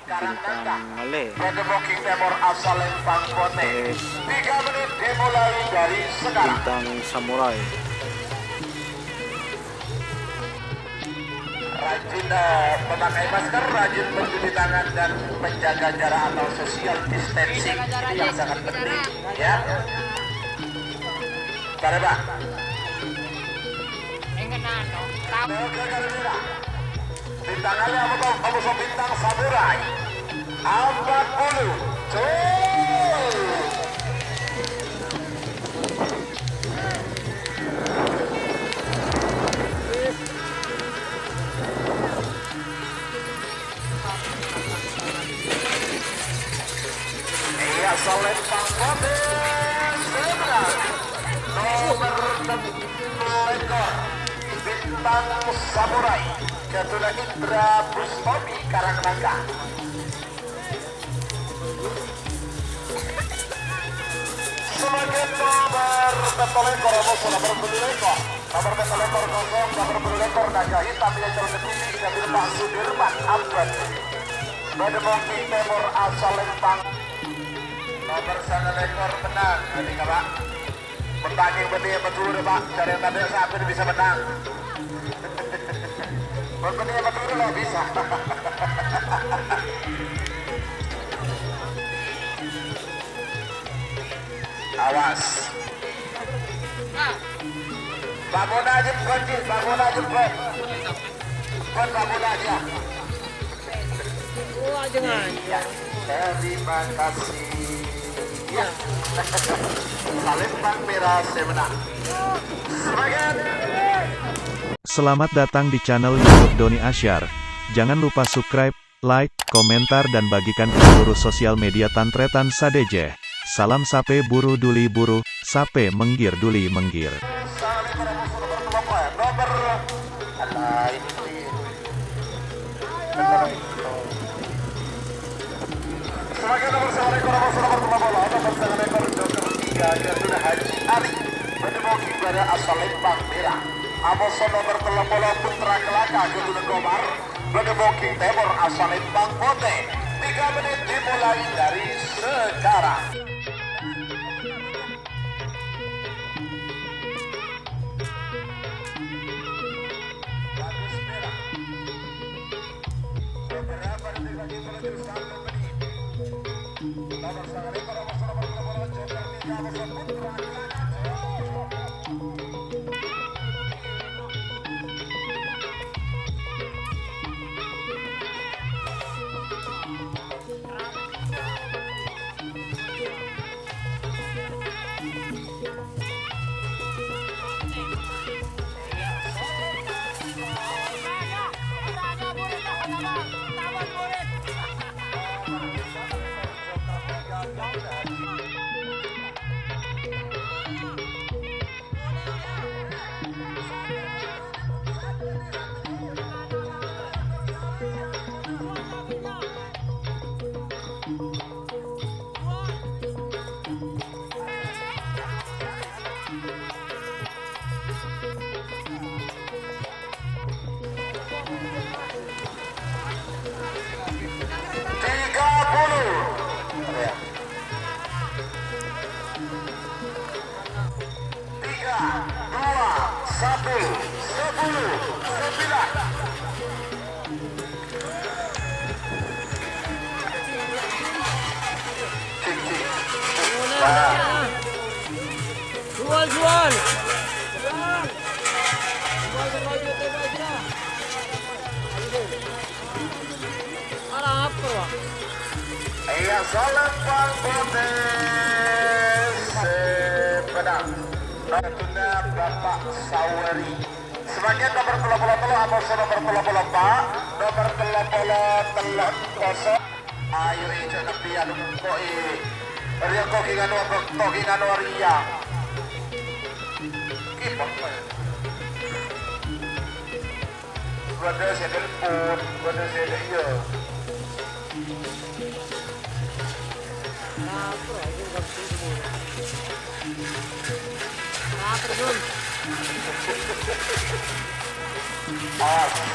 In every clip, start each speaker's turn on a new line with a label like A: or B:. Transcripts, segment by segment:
A: Bintang Male.
B: Booking Temor asal Lempang Kote. 3 menit dimulai dari sekarang.
A: Bintang Samurai.
B: Rajin memakai masker, rajin mencuci tangan dan menjaga jarak atau social distancing. Ini yang sangat penting, ya. Cari Pak. Bintang Ali Abu Bintang Samurai 40 Iya Selempang Kote sebenarnya nomor 6 ekor Bintang Samurai Ketua Indra Bustomi Karangnangka. Sebagai nomor betelekor musuh nomor betelekor kosong nomor betelekor naga hitam yang jalan tinggi diambil Pak Sudirman Abad. Bademongki Temur asal Lempang nomor 1 ekor menang. Jadi Pak bertanding benih betul Pak, cari yang tadi saat ini bisa menang. Benih betul loh bisa. Awas. Babona aja kunci, babona aja kun. Kun babona aja.
C: Wah, jangan.
B: Ya, terima kasih. Ya. Palembang Merah menang. Sebagian.
D: Selamat datang di channel YouTube Doni Asyar. Jangan lupa subscribe, like, komentar dan bagikan ke seluruh sosial media Tantretan Sadeje. Salam sape buru duli buru, sape menggir duli menggir.
B: Sebagai nomor 1 ekor nomor 3 Gatuna Haji Ali Bademongki pada asal Lempang Merah. Amoso nomor 30 Putra Kelaka Gatuna Gomar Bademongki Temur asal Lempang Kote. 3 menit dimulai dari sekarang. Bagus merah. Beberapa detik lagi menuju 1 menit. Nomor 1 ekor nomor 30 Joker 3 Amoso Putra Kelaka.
C: Jual.
B: Iya Selempang Kote Sepedang Natuna Bapak Sawari. Sebagian nomor 30 Amoso nomor 34 nomor 30 kosong. Ayo itu tapi anu koi Ria koki nganu Ria. Kipang pa. Gua saya telepon, gua saya iya.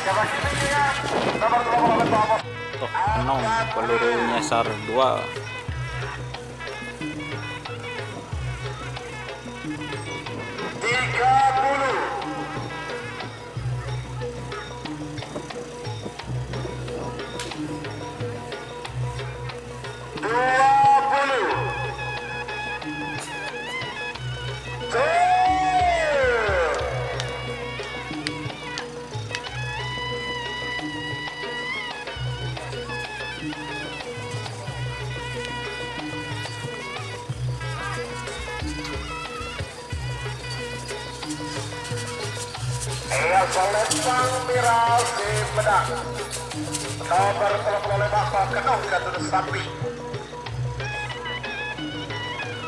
B: Siapa kita ya? Nomor 28 Amos.
A: Tuh, 6 peluru nyasar 2.
B: Selempang Mirasi Pedang nomor oleh Bapak Kenong Gatun Sapi.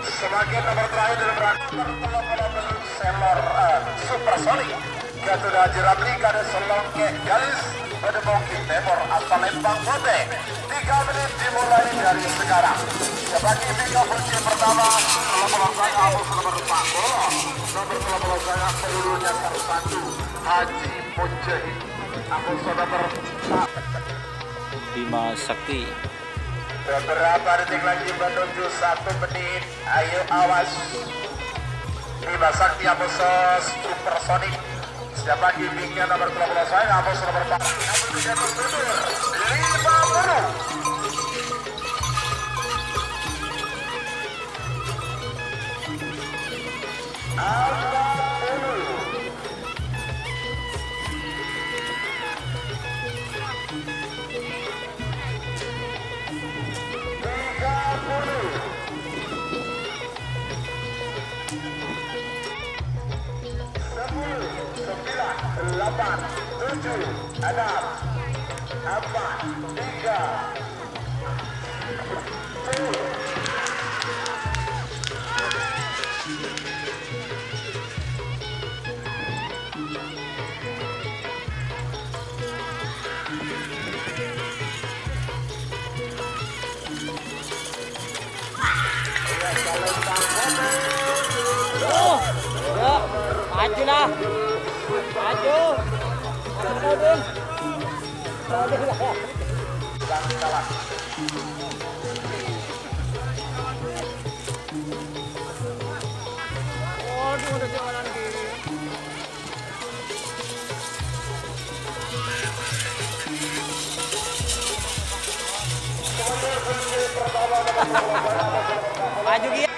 B: Sebagai nomor terakhir dalam rangka Selor Supersonic Gatun Haji Ramli Kade Selongke Galis pada Bukit Timur asal Lembang Putih. 3 menit dimulai dari sekarang. Sebagai mega versi pertama nomor saya Abu nomor 40 nomor saya pelulunya 1 Haji Mujahid Abu nomor 4
A: Bima Sakti.
B: Beberapa detik lagi menuju 1 menit. Ayo awas. Bima Sakti Abu Supersonic. Siapa gimmicknya nomor 12 saya Abu nomor 4 Abu tidak mundur 50.
C: Maju lah. Maju. Maju dia.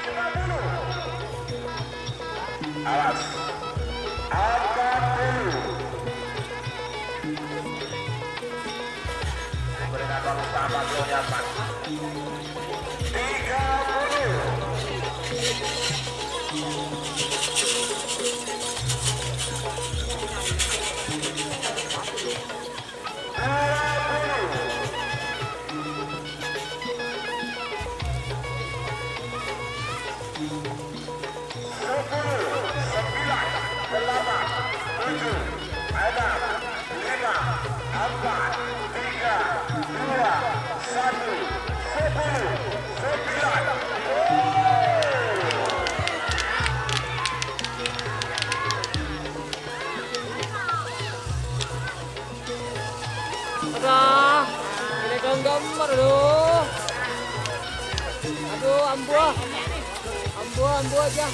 B: Awas. Angkat dulu. Berikan waktu sama golnya Pak.
C: 9, gambar aduh. Aduh, ambu aja.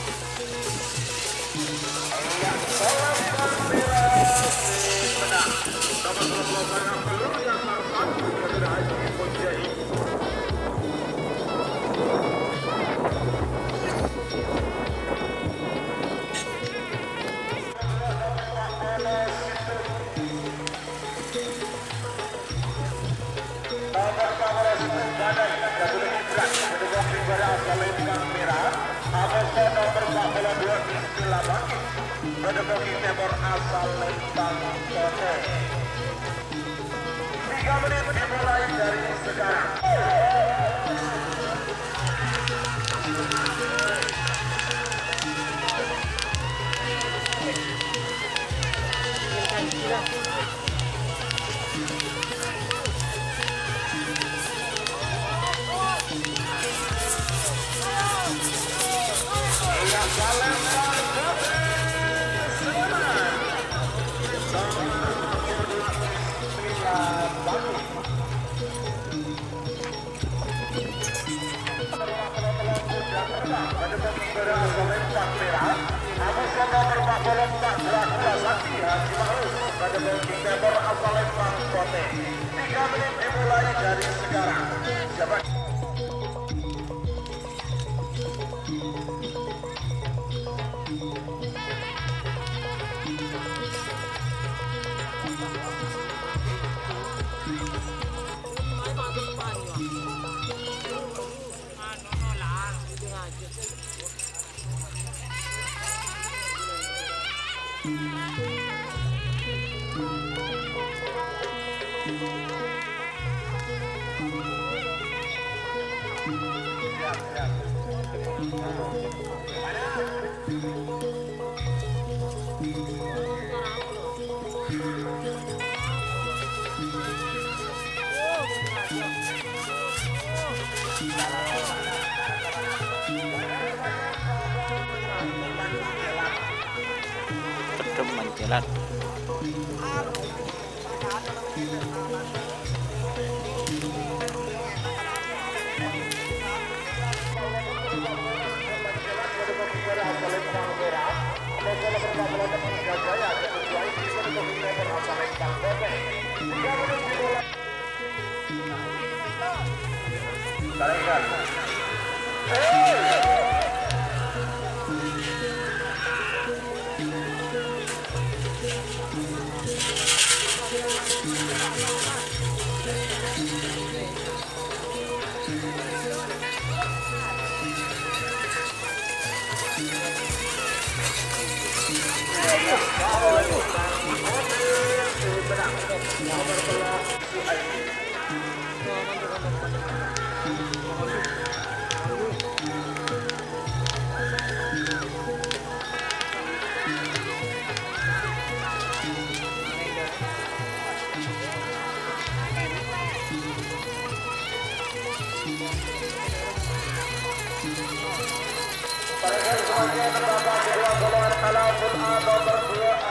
B: Pada Bukit Timur asal Lembang Putih. 3 menit dimulai dari sekarang. yang terbang pada pembeda asal Lembang Merah. Atas yang nomor 14 Sakti Haji Ma'ruf pada pembeda asal Lembang Kote. 3 menit dimulai dari sekarang. Siapa?
A: Pedem menjelat. Sebagai terdapat kedua golongan kalafut A nomor 2